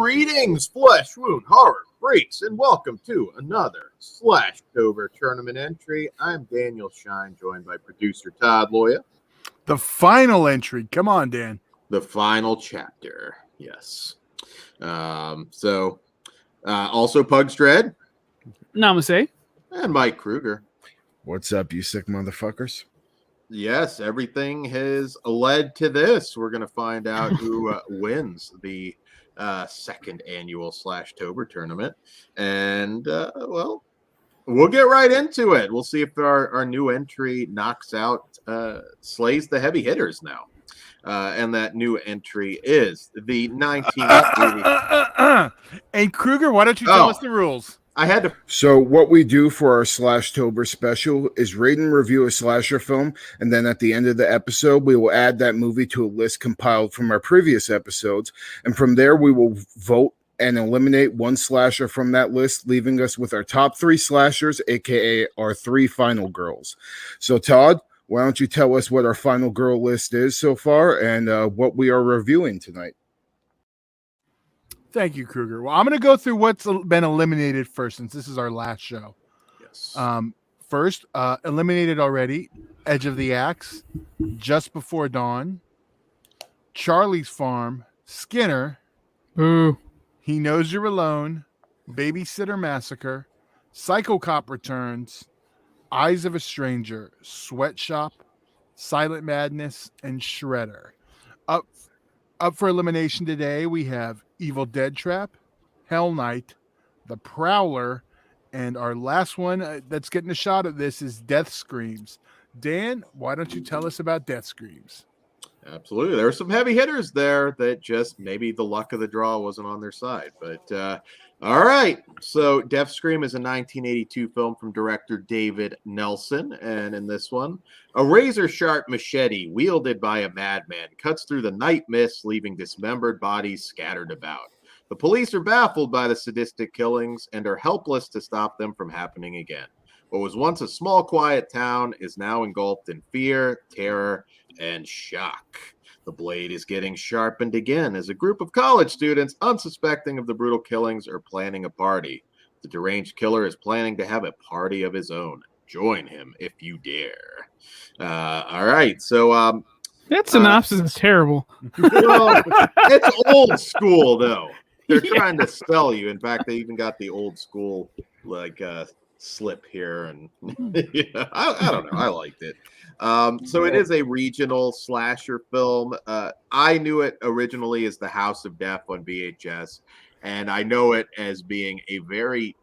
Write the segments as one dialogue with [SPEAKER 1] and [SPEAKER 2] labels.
[SPEAKER 1] Greetings, flesh wound horror freaks, and welcome to another SLASHTOBER tournament entry. I'm Daniel Shine, joined by producer Todd Loya.
[SPEAKER 2] The final entry. Come on, Dan.
[SPEAKER 1] The final chapter. Yes. Also Pug's Dread.
[SPEAKER 3] Namaste.
[SPEAKER 1] And Mike Kruger.
[SPEAKER 4] What's up, you sick motherfuckers?
[SPEAKER 1] Yes, everything has led to this. We're going to find out who wins the second annual SLASHTOBER tournament. And, well, we'll get right into it. We'll see if our new entry knocks out, slays the heavy hitters now. And that new entry is the 1980.
[SPEAKER 2] Hey, Kruger, why don't you tell us the rules?
[SPEAKER 1] I had to.
[SPEAKER 4] So what we do for our SLASHTOBER special is rate and review a slasher film, and then at the end of the episode, we will add that movie to a list compiled from our previous episodes, and from there, we will vote and eliminate one slasher from that list, leaving us with our top 3 slashers, aka our 3 final girls. So Todd, why don't you tell us what our final girl list is so far, and what we are reviewing tonight?
[SPEAKER 2] Thank you, Kruger. Well, I'm going to go through what's been eliminated first, since this is our last show.
[SPEAKER 1] Yes.
[SPEAKER 2] First, eliminated already, Edge of the Axe, Just Before Dawn, Charlie's Farm, Skinner,
[SPEAKER 3] Boo.
[SPEAKER 2] He Knows You're Alone, Babysitter Massacre, Psycho Cop Returns, Eyes of a Stranger, Sweatshop, Silent Madness, and Shredder. Up for elimination today, we have Evil Dead Trap, Hell Night, The Prowler, and our last one that's getting a shot at this is Death Screams. Dan, why don't you tell us about Death Screams?
[SPEAKER 1] Absolutely. There are some heavy hitters there that just maybe the luck of the draw wasn't on their side. But all right. So Death Scream is a 1982 film from director David Nelson. And in this one, a razor-sharp machete wielded by a madman cuts through the night mist, leaving dismembered bodies scattered about. The police are baffled by the sadistic killings and are helpless to stop them from happening again. What was once a small, quiet town is now engulfed in fear, terror, and shock. The blade is getting sharpened again as a group of college students, unsuspecting of the brutal killings, are planning a party. The deranged killer is planning to have a party of his own. Join him if you dare. All right, so
[SPEAKER 3] That synopsis is terrible.
[SPEAKER 1] well, it's old school though. They're trying to sell you. In fact, they even got the old school slip here, and I don't know. I liked it. So it is a regional slasher film. I knew it originally as The House of Death on VHS, and I know it as being a very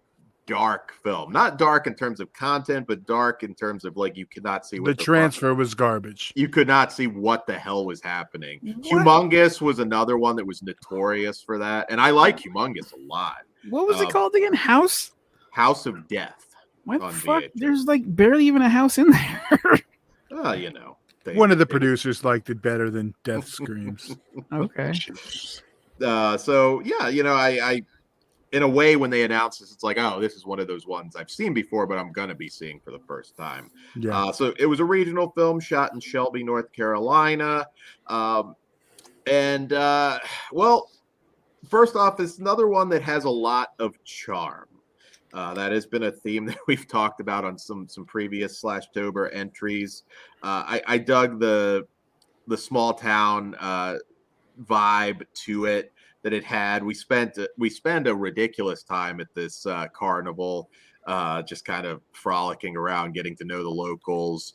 [SPEAKER 1] dark film. Not dark in terms of content, but dark in terms of like you could not see what
[SPEAKER 2] The transfer was garbage.
[SPEAKER 1] You could not see what the hell was happening. What? Humongous was another one that was notorious for that, and I like Humongous a lot.
[SPEAKER 3] What was it called again? House of
[SPEAKER 1] Death.
[SPEAKER 3] What the fuck? VHS. There's like barely even a house in there.
[SPEAKER 1] Well, you know.
[SPEAKER 2] One of the producers liked it better than Death Screams.
[SPEAKER 3] Okay.
[SPEAKER 1] So, yeah, you know, I in a way, when they announced this, it's like, oh, this is one of those ones I've seen before, but I'm going to be seeing for the first time.
[SPEAKER 2] Yeah.
[SPEAKER 1] So it was a regional film shot in Shelby, North Carolina. Well, first off, it's another one that has a lot of charm. That has been a theme that we've talked about on some previous SLASHTOBER entries. I dug the small town vibe to it that it had. We spent a ridiculous time at this carnival, just kind of frolicking around, getting to know the locals.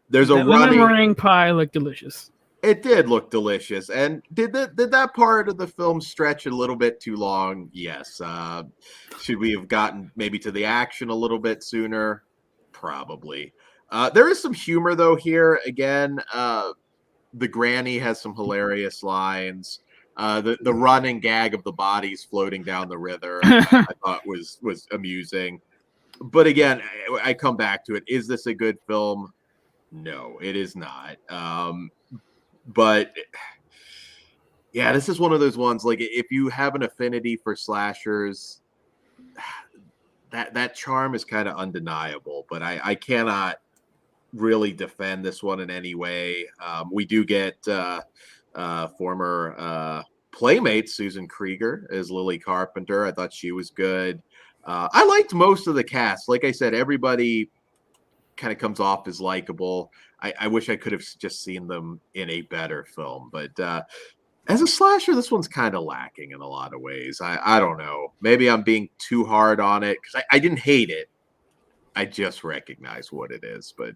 [SPEAKER 1] There's a running
[SPEAKER 3] meringue pie looked delicious.
[SPEAKER 1] It did look delicious. And did that part of the film stretch a little bit too long? Yes. Should we have gotten maybe to the action a little bit sooner? Probably. There is some humor, though, here. Again, the granny has some hilarious lines. The running gag of the bodies floating down the river, I thought was amusing. But again, I come back to it. Is this a good film? No, it is not. But yeah, this is one of those ones, like, if you have an affinity for slashers, that charm is kind of undeniable. But I cannot really defend this one in any way. We do get former Playmates, Susan Krieger as Lily Carpenter. I thought she was good. I liked most of the cast. Like I said, everybody kind of comes off as likable. I wish I could have just seen them in a better film, but as a slasher, this one's kind of lacking in a lot of ways. I don't know. Maybe I'm being too hard on it because I didn't hate it. I just recognize what it is. But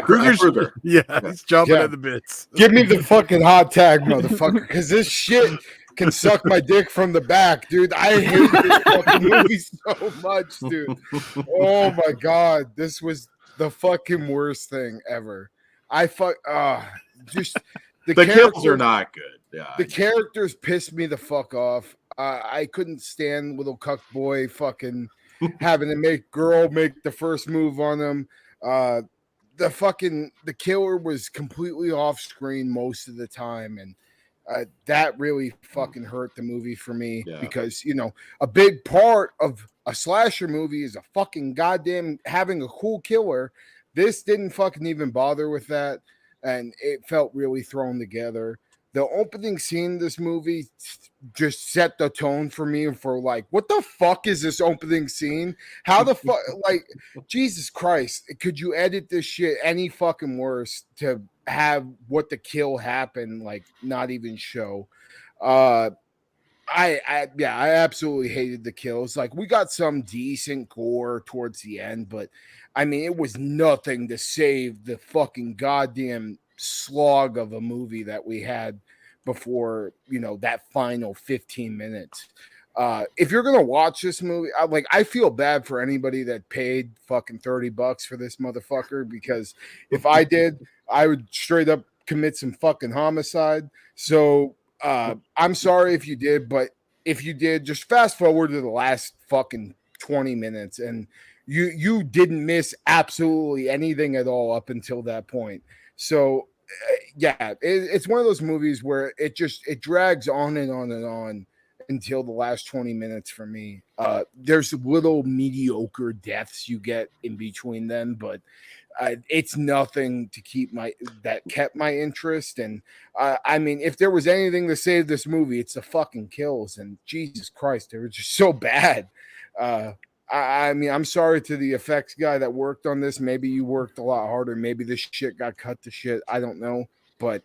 [SPEAKER 1] Kruger.
[SPEAKER 2] Yeah, he's jumping at the bits.
[SPEAKER 4] Give me the fucking hot tag, motherfucker, because this shit can suck my dick from the back, dude. I hate this fucking movie so much, dude. Oh my god, this was the fucking worst thing ever. Just
[SPEAKER 1] the kills are not good. Yeah,
[SPEAKER 4] the characters pissed me the fuck off. I couldn't stand little cuck boy fucking having to make the first move on him. The killer was completely off screen most of the time, and that really fucking hurt the movie for me because a big part of a slasher movie is a fucking goddamn having a cool killer. This didn't fucking even bother with that, and it felt really thrown together. The opening scene of this movie just set the tone for me for like, what the fuck is this opening scene? How the fuck, like, Jesus Christ, could you edit this shit any fucking worse to have what the kill happen, like, not even show? I absolutely hated the kills. Like, we got some decent gore towards the end, but I mean, it was nothing to save the fucking goddamn slog of a movie that we had before, that final 15 minutes. If you're gonna watch this movie, I feel bad for anybody that paid fucking $30 for this motherfucker, because if I did, I would straight up commit some fucking homicide. So I'm sorry if you did, but if you did, just fast forward to the last fucking 20 minutes and you didn't miss absolutely anything at all up until that point. So it's one of those movies where it drags on and on and on until the last 20 minutes for me. There's little mediocre deaths you get in between them, but it's nothing to kept my interest. And I mean, if there was anything to save this movie, it's the fucking kills. And Jesus Christ, they were just so bad. I mean, I'm sorry to the effects guy that worked on this. Maybe you worked a lot harder. Maybe this shit got cut to shit. I don't know, but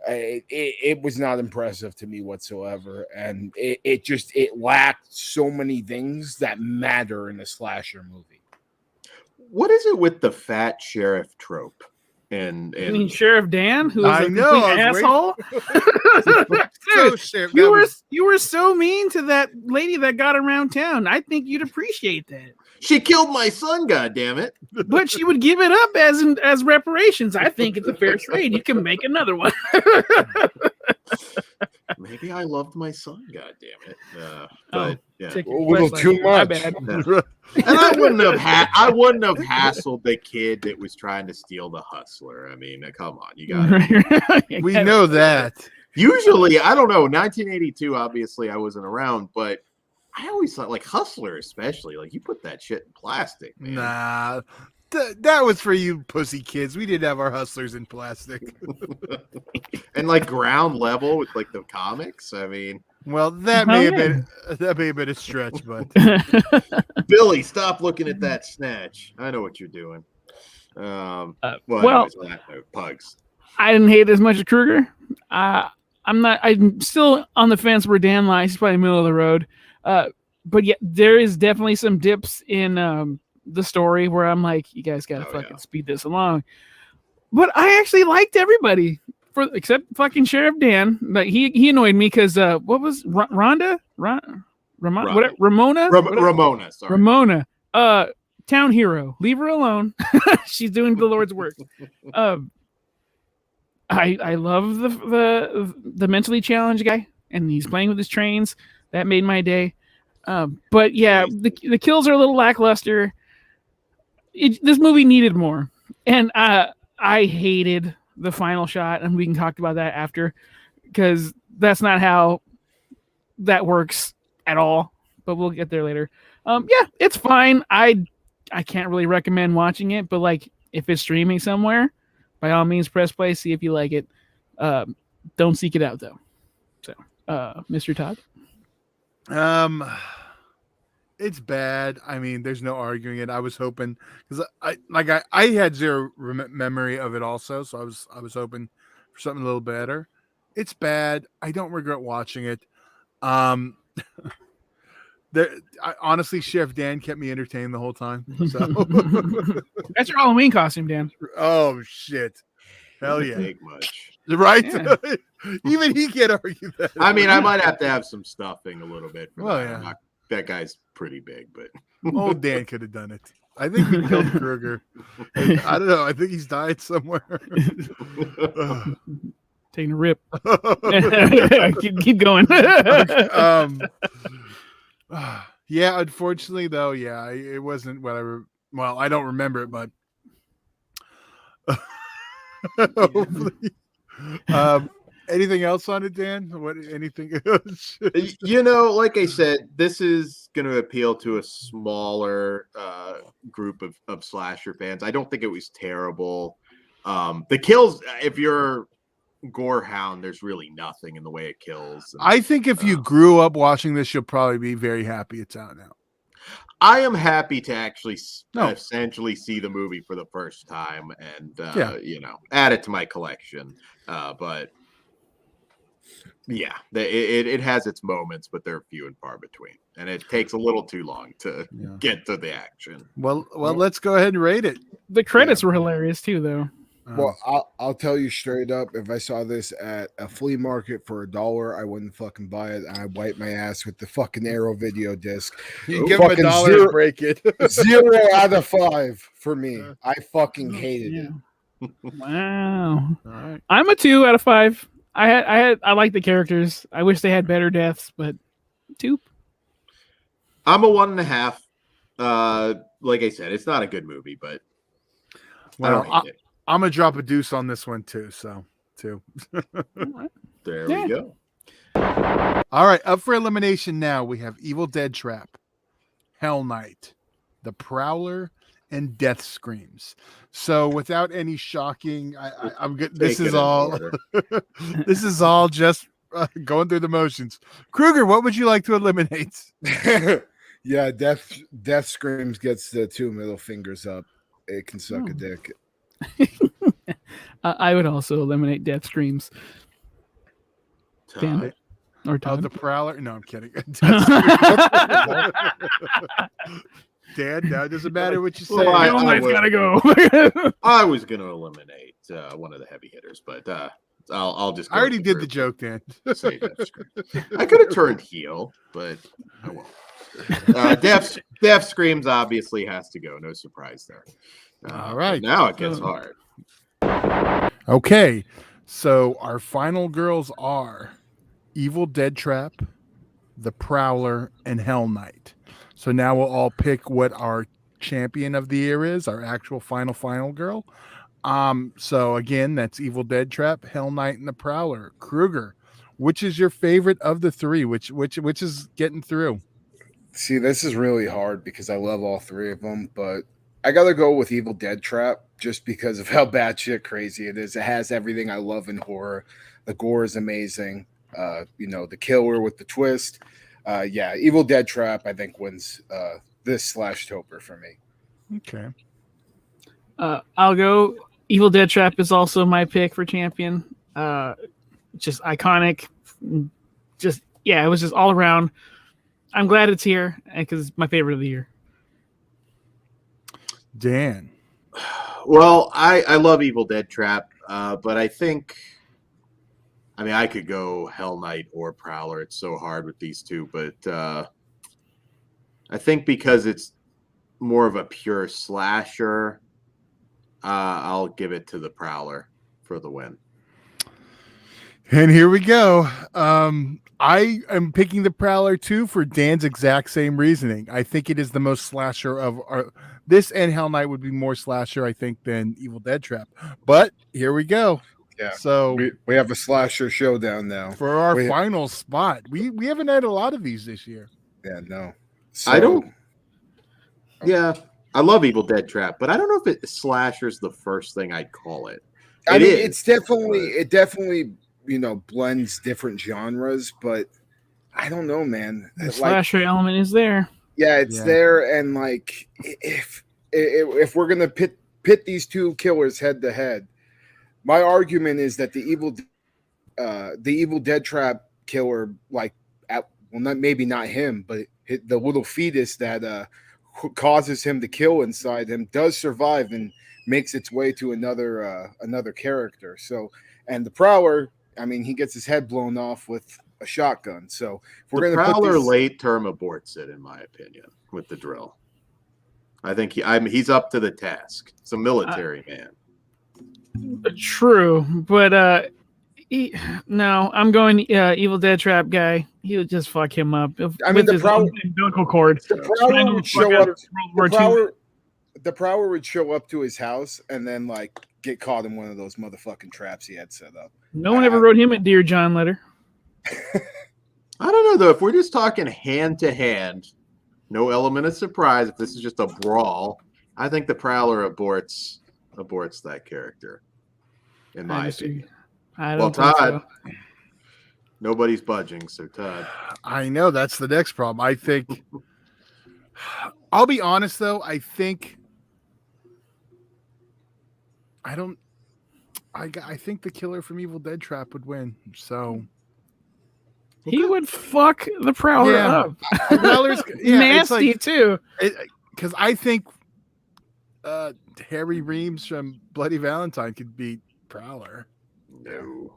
[SPEAKER 4] it was not impressive to me whatsoever. And it lacked so many things that matter in a slasher movie.
[SPEAKER 1] What is it with the fat sheriff trope? And
[SPEAKER 3] you mean Sheriff Dan, who is
[SPEAKER 2] I
[SPEAKER 3] a
[SPEAKER 2] know,
[SPEAKER 3] complete asshole? Dude, you were so mean to that lady that got around town. I think you'd appreciate that.
[SPEAKER 1] She killed my son, goddammit.
[SPEAKER 3] But she would give it up as reparations. I think it's a fair trade. You can make another one.
[SPEAKER 1] Maybe I loved my son, goddammit. But yeah,
[SPEAKER 4] a little too much.
[SPEAKER 3] Bad.
[SPEAKER 1] Yeah. And I wouldn't have hassled the kid that was trying to steal the hustler. I mean, come on, you got it.
[SPEAKER 2] We know that.
[SPEAKER 1] Usually, I don't know. 1982, obviously, I wasn't around, but I always thought, like, Hustler, especially, like, you put that shit in plastic, man.
[SPEAKER 2] Nah, that was for you pussy kids. We did have our Hustlers in plastic.
[SPEAKER 1] And, like, ground level with, like, the comics. I mean,
[SPEAKER 2] well, that may have been a stretch, but
[SPEAKER 1] Billy, stop looking at that snatch. I know what you're doing. Pugs.
[SPEAKER 3] I didn't hate it as much as Kruger. I'm still on the fence where Dan lies. He's probably middle of the road. But yeah, there is definitely some dips in the story where I'm like, you guys gotta speed this along. But I actually liked everybody except fucking Sheriff Dan. Like he annoyed me because what was Ramona?
[SPEAKER 1] Sorry.
[SPEAKER 3] Ramona. Town hero. Leave her alone. She's doing the Lord's work. I love the mentally challenged guy, and he's playing with his trains. That made my day. But yeah, the kills are a little lackluster. This movie needed more, and I hated the final shot, and we can talk about that after, because that's not how that works at all. But we'll get there later. Yeah, it's fine. I can't really recommend watching it, but like if it's streaming somewhere, by all means, press play, see if you like it. Don't seek it out though. So, Mr. Todd.
[SPEAKER 2] It's bad. I mean, there's no arguing it. I was hoping because I had zero memory of it also, so I was hoping for something a little better. It's bad. I don't regret watching it. Honestly, Chef Dan kept me entertained the whole time. So
[SPEAKER 3] That's your Halloween costume, Dan.
[SPEAKER 2] oh shit. Hell yeah.
[SPEAKER 1] Take much.
[SPEAKER 2] Right?
[SPEAKER 3] Yeah.
[SPEAKER 2] Even he can't argue that.
[SPEAKER 1] I mean, I might have to have some stuffing a little bit. For
[SPEAKER 2] Well,
[SPEAKER 1] that.
[SPEAKER 2] yeah.
[SPEAKER 1] I'm not- that guy's pretty big, but
[SPEAKER 2] Old Dan could have done it. I think he killed Kruger. I don't know. I think he's died somewhere.
[SPEAKER 3] Taking a rip. keep going.
[SPEAKER 2] Yeah, unfortunately, though, yeah, it wasn't whatever. Well, I don't remember it, but hopefully. Anything else on it, Dan? What? Anything else?
[SPEAKER 1] You know, like I said, this is going to appeal to a smaller group of slasher fans. I don't think it was terrible. The kills, if you're gore hound, there's really nothing in the way it kills. And,
[SPEAKER 2] I think if you grew up watching this, you'll probably be very happy it's out now.
[SPEAKER 1] I am happy to actually essentially see the movie for the first time and, you know, add it to my collection. But yeah, it has its moments, but they're few and far between, and it takes a little too long to get to the action.
[SPEAKER 2] Well, let's go ahead and rate it.
[SPEAKER 3] The credits were hilarious too, though.
[SPEAKER 4] Well, I'll tell you straight up, if I saw this at a flea market for $1, I wouldn't fucking buy it. I'd wipe my ass with the fucking Arrow video disc.
[SPEAKER 2] You give him $1 and break it.
[SPEAKER 4] 0 out of 5 for me. I fucking hated it.
[SPEAKER 3] Wow.
[SPEAKER 2] All right.
[SPEAKER 3] I'm a 2 out of 5. I like the characters. I wish they had better deaths, but 2.
[SPEAKER 1] I'm a 1.5. Like I said, it's not a good movie, but I don't hate it.
[SPEAKER 2] I'm gonna drop a deuce on this one too. So 2.
[SPEAKER 1] There we go.
[SPEAKER 2] All right, up for elimination now. We have Evil Dead Trap, Hell Night, The Prowler, and Death Screams. So without any shocking, I'm good. This is all. This is all just going through the motions. Kruger, what would you like to eliminate?
[SPEAKER 4] Yeah, Death Screams gets the 2 middle fingers up. It can suck a dick.
[SPEAKER 3] I would also eliminate Death Screams. Damn it. Or Todd.
[SPEAKER 2] The Prowler? No, I'm kidding. Dad, now it doesn't matter what you say.
[SPEAKER 1] Well,
[SPEAKER 3] I've got to go.
[SPEAKER 1] I was going to eliminate one of the heavy hitters, but I'll just.
[SPEAKER 2] I already did the joke, Dan.
[SPEAKER 1] Say Death Screams. I could have turned heel, but I won't. Death Screams obviously has to go. No surprise there.
[SPEAKER 2] All right.
[SPEAKER 1] Now it gets hard.
[SPEAKER 2] Okay. So our final girls are Evil Dead Trap, The Prowler, and Hell Night. So now we'll all pick what our champion of the year is, our actual final girl. So again, that's Evil Dead Trap, Hell Night, and The Prowler. Kruger, which is your favorite of the 3? Which is getting through?
[SPEAKER 4] See, this is really hard because I love all 3 of them, but I gotta go with Evil Dead Trap just because of how batshit crazy it is. It has everything I love in horror. The gore is amazing. You know, the killer with the twist. Yeah, Evil Dead Trap, I think, wins this /Tober for me.
[SPEAKER 2] Okay.
[SPEAKER 3] I'll go. Evil Dead Trap is also my pick for champion. Just iconic. Just, yeah, it was just all around. I'm glad it's here because it's my favorite of the year.
[SPEAKER 2] Dan.
[SPEAKER 1] Well, I love Evil Dead Trap, but I think, I mean, I could go Hell Night or Prowler. It's so hard with these two, but I think because it's more of a pure slasher, I'll give it to the Prowler for the win.
[SPEAKER 2] And here we go. I am picking the Prowler too for Dan's exact same reasoning. I think it is the most slasher of our. This and Hell Night would be more slasher, I think, than Evil Dead Trap. But here we go.
[SPEAKER 4] Yeah.
[SPEAKER 2] So
[SPEAKER 4] we have a slasher showdown now
[SPEAKER 2] for our final spot. We haven't had a lot of these this year.
[SPEAKER 4] Yeah, no. So,
[SPEAKER 1] I don't. Yeah, I love Evil Dead Trap, but I don't know if slasher's the first thing I'd call it.
[SPEAKER 4] I mean, it's definitely blends different genres, but I don't know, man.
[SPEAKER 3] The slasher element is there.
[SPEAKER 4] Yeah, it's there, and like if we're gonna pit these two killers head to head, my argument is that the Evil Dead Trap killer, maybe not him, but the little fetus that causes him to kill inside him does survive and makes its way to another character. So, and the Prowler, I mean, he gets his head blown off with a shotgun. So if we're
[SPEAKER 1] the
[SPEAKER 4] going to
[SPEAKER 1] Prowler late term aborts it, in my opinion, with the drill. I think he's up to the task. It's a military man.
[SPEAKER 3] True, but no, I'm going Evil Dead Trap guy. He would just fuck him up.
[SPEAKER 4] I mean, the
[SPEAKER 3] umbilical cord.
[SPEAKER 4] The Prowler would show up. The Prowler would show up to his house and then like get caught in one of those motherfucking traps he had set up.
[SPEAKER 3] No one ever wrote him a Dear John letter.
[SPEAKER 1] I don't know though. If we're just talking hand to hand, no element of surprise. If this is just a brawl, I think the Prowler aborts that character. In my opinion.
[SPEAKER 3] I don't think
[SPEAKER 1] Todd,
[SPEAKER 3] so.
[SPEAKER 1] Nobody's budging, so Todd.
[SPEAKER 2] I know that's the next problem. I think. I'll be honest though. I think. I think the killer from Evil Dead Trap would win. So.
[SPEAKER 3] He would fuck the Prowler up.
[SPEAKER 2] Prowler's
[SPEAKER 3] nasty too.
[SPEAKER 2] Because I think Harry Reams from Bloody Valentine could beat Prowler.
[SPEAKER 1] No.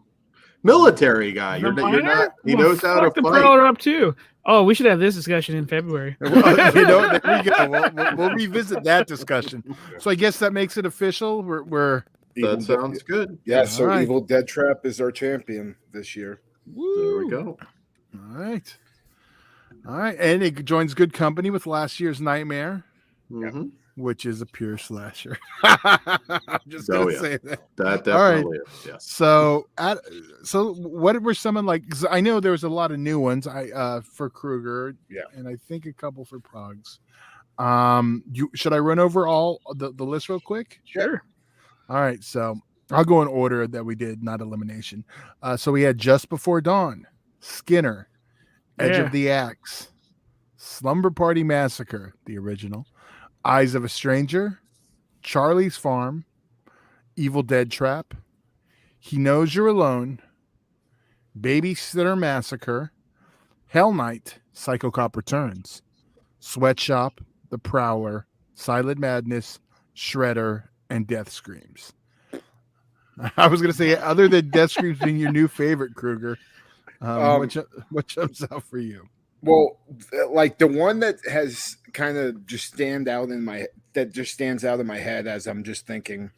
[SPEAKER 1] Military guy. You're not. He knows how to
[SPEAKER 3] fuck the
[SPEAKER 1] fight.
[SPEAKER 3] Prowler up too. Oh, we should have this discussion in February.
[SPEAKER 2] There we go. We'll revisit that discussion. So I guess that makes it official.
[SPEAKER 1] That sounds good.
[SPEAKER 4] Yeah. So
[SPEAKER 2] right.
[SPEAKER 4] Evil Dead Trap is our champion this year.
[SPEAKER 1] There we go.
[SPEAKER 2] All right. And it joins good company with last year's Nightmare, which is a pure slasher. I'm just going to say that.
[SPEAKER 1] That definitely is. Yes.
[SPEAKER 2] So what were some of like? 'Cause I know there was a lot of new ones. For Kruger, and I think a couple for Pugs. Should I run over all the list real quick?
[SPEAKER 3] Sure.
[SPEAKER 2] All right. So I'll go in order that we did, not elimination. So we had Just Before Dawn, Skinner, Edge of the Axe, Slumber Party Massacre, the original, Eyes of a Stranger, Charlie's Farm, Evil Dead Trap, He Knows You're Alone, Babysitter Massacre, Hell Night, Psycho Cop Returns, Sweatshop, The Prowler, Silent Madness, Shredder, and Death Screams. I was going to say, other than Death Screams being your new favorite, Kruger, what jumps out for you?
[SPEAKER 4] Well, like the one that has kind of just stands out in my head as I'm just thinking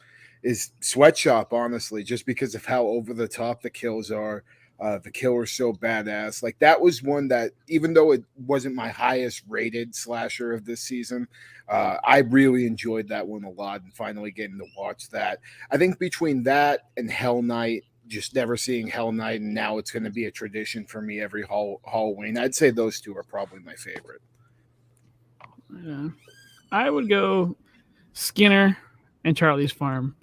[SPEAKER 4] is Sweatshop, honestly, just because of how over the top the kills are. The killer's so badass. Like that was one that, even though it wasn't my highest rated slasher of this season, I really enjoyed that one a lot, and finally getting to watch that. I think between that and Hell Night, just never seeing Hell Night, and now it's going to be a tradition for me every Halloween. I'd say those two are probably my favorite.
[SPEAKER 3] Yeah. I would go Skinner and Charlie's Farm.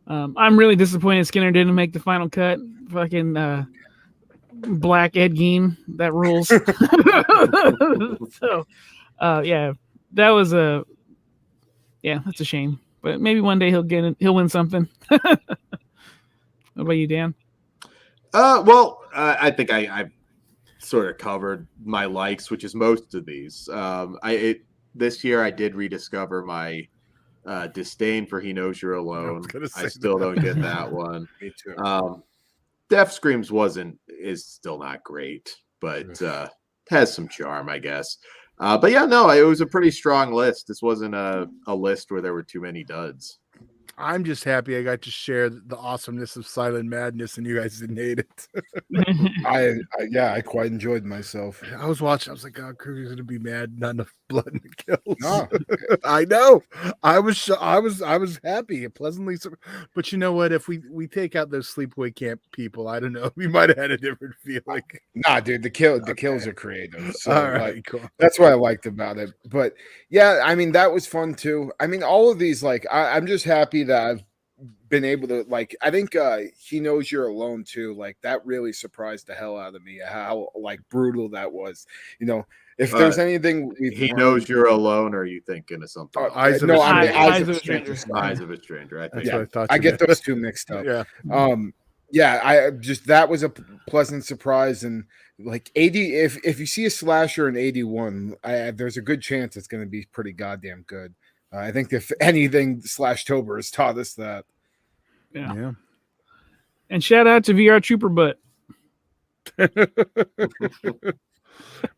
[SPEAKER 3] I'm really disappointed Skinner didn't make the final cut. Fucking Black Ed Gein, that rules. So, that was that's a shame. But maybe one day he'll win something. What about you, Dan?
[SPEAKER 1] I think I've sort of covered my likes, which is most of these. This year I did rediscover my disdain for He Knows You're Alone. I still don't get that one.
[SPEAKER 4] Me too.
[SPEAKER 1] Death Screams is still not great, but has some charm, I guess. It was a pretty strong list. This wasn't a list where there were too many duds.
[SPEAKER 2] I'm just happy I got to share the awesomeness of Silent Madness, and you guys didn't hate it.
[SPEAKER 4] I quite enjoyed myself.
[SPEAKER 2] I was watching. I was like, "God, Kruger's gonna be mad. Not enough blood in the kills."
[SPEAKER 4] No.
[SPEAKER 2] I know. I was happy, pleasantly. But you know what? If we take out those sleepaway camp people, I don't know. We might have had a different feeling.
[SPEAKER 4] Nah, dude, the kills are creative. So
[SPEAKER 2] all right, cool.
[SPEAKER 4] That's what I liked about it. But yeah, I mean that was fun too. I mean, all of these, like, I'm just happy that been able to like. I think He Knows You're Alone too. Like that really surprised the hell out of me. How like brutal that was. If there's anything
[SPEAKER 1] He Knows You're Alone, or are you thinking of something?
[SPEAKER 2] Eyes of
[SPEAKER 4] no,
[SPEAKER 2] a
[SPEAKER 4] I mean,
[SPEAKER 2] Stranger.
[SPEAKER 4] Eyes of a Stranger.
[SPEAKER 1] Eyes of a Stranger. I think.
[SPEAKER 2] That's what I thought.
[SPEAKER 4] I get those two mixed up.
[SPEAKER 2] Yeah.
[SPEAKER 4] I just that was a pleasant surprise, and like 80. If you see a slasher in 81, there's a good chance it's going to be pretty goddamn good. I think if anything, SLASHTOBER has taught us that.
[SPEAKER 3] Yeah. And shout out to VR Trooper Butt.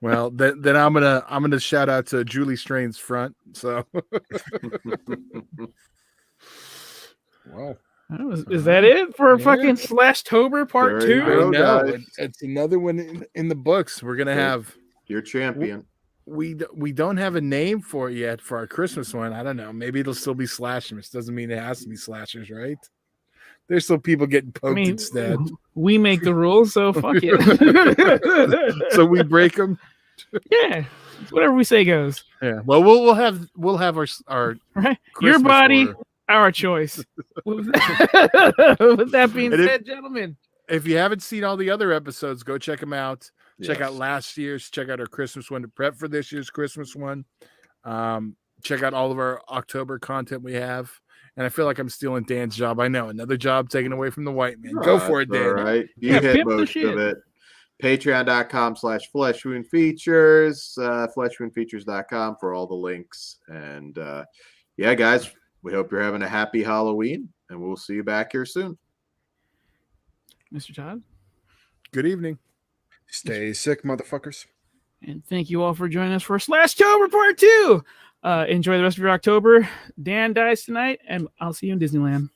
[SPEAKER 2] Well, then I'm gonna shout out to Julie Strain's front. So,
[SPEAKER 4] wow.
[SPEAKER 3] Is that it for fucking SLASHTOBER Part
[SPEAKER 1] There you
[SPEAKER 3] 2?
[SPEAKER 1] go.
[SPEAKER 2] I know
[SPEAKER 1] guys.
[SPEAKER 2] it's another one in the books. We're gonna have.
[SPEAKER 1] Your champion.
[SPEAKER 2] We don't have a name for it yet for our Christmas one. I don't know. Maybe it'll still be Slashmas. Doesn't mean it has to be slashers, right? There's still people getting poked instead.
[SPEAKER 3] We make the rules, so fuck it.
[SPEAKER 2] So we break them.
[SPEAKER 3] Yeah, whatever we say goes.
[SPEAKER 2] Yeah. Well, we'll have our
[SPEAKER 3] Right, your
[SPEAKER 2] Christmas
[SPEAKER 3] body,
[SPEAKER 2] order.
[SPEAKER 3] our choice. With that being
[SPEAKER 2] And
[SPEAKER 3] said, gentlemen,
[SPEAKER 2] If you haven't seen all the other episodes, go check them out. Check out
[SPEAKER 1] Yes.
[SPEAKER 2] last year's. Check out our Christmas one to prep for this year's Christmas one. Check out all of our October content we have. And I feel like I'm stealing Dan's job. I know, another job taken away from the white man. Go for it,
[SPEAKER 1] All
[SPEAKER 2] Dan.
[SPEAKER 1] right. You
[SPEAKER 3] Yeah,
[SPEAKER 1] hit
[SPEAKER 3] pimp the
[SPEAKER 1] most
[SPEAKER 3] shit.
[SPEAKER 1] of it. Patreon.com/fleshwoundfeatures, fleshwoundfeatures.com for all the links. And yeah, guys, we hope you're having a happy Halloween, and we'll see you back here soon.
[SPEAKER 3] Mr. Todd,
[SPEAKER 2] Good evening.
[SPEAKER 4] Stay sick, motherfuckers.
[SPEAKER 3] and thank you all for joining us for SLASHTOBER Part 2. Enjoy the rest of your October. Dan dies tonight, and I'll see you in Disneyland.